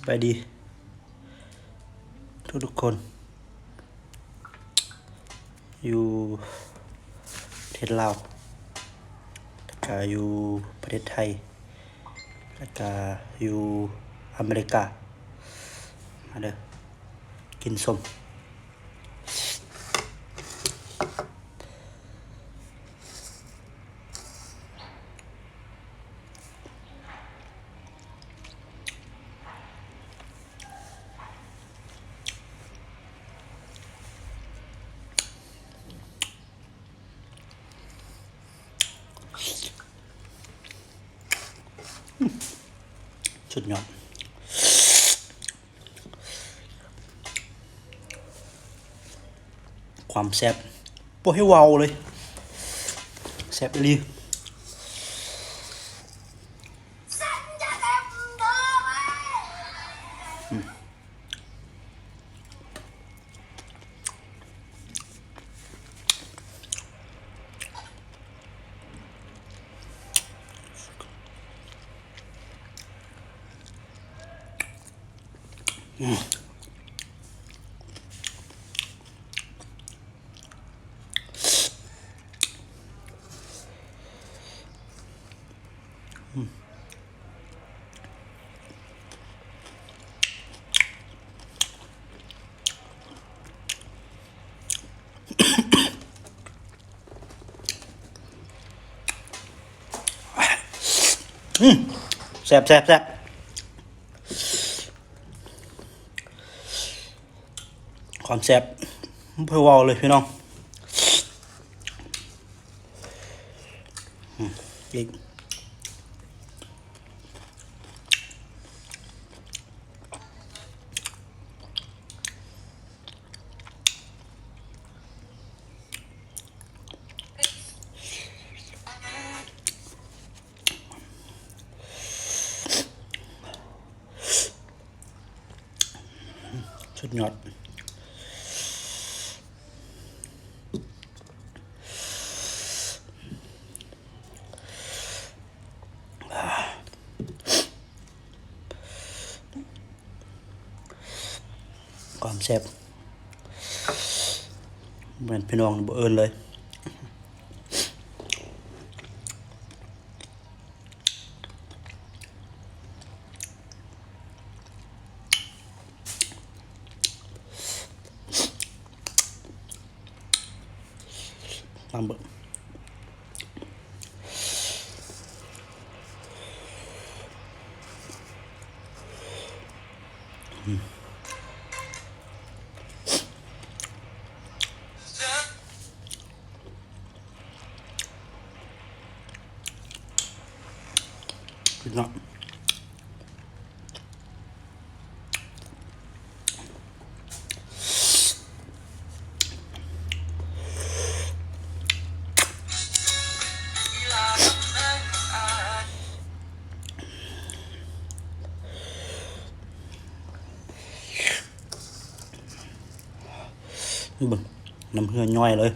บายดีทุกคนอยู่ประเทศลาวแล้วก็อยู่ประเทศไทยแล้วก็อยู่อเมริกามาเด้อกินส้มสุดยอดความแซ่บบ่ให้เว้าเลยแซ่บอีหลีแซ่บความแซ่บบ่ให้เว้าเลยพี่น้องอีกสุดยอดความแซ่บเหมือนพี่น้องบ่เอิ้นเลยลองเบิ่งพี่น้องเบิ่งน้ำเหือย่อยเลย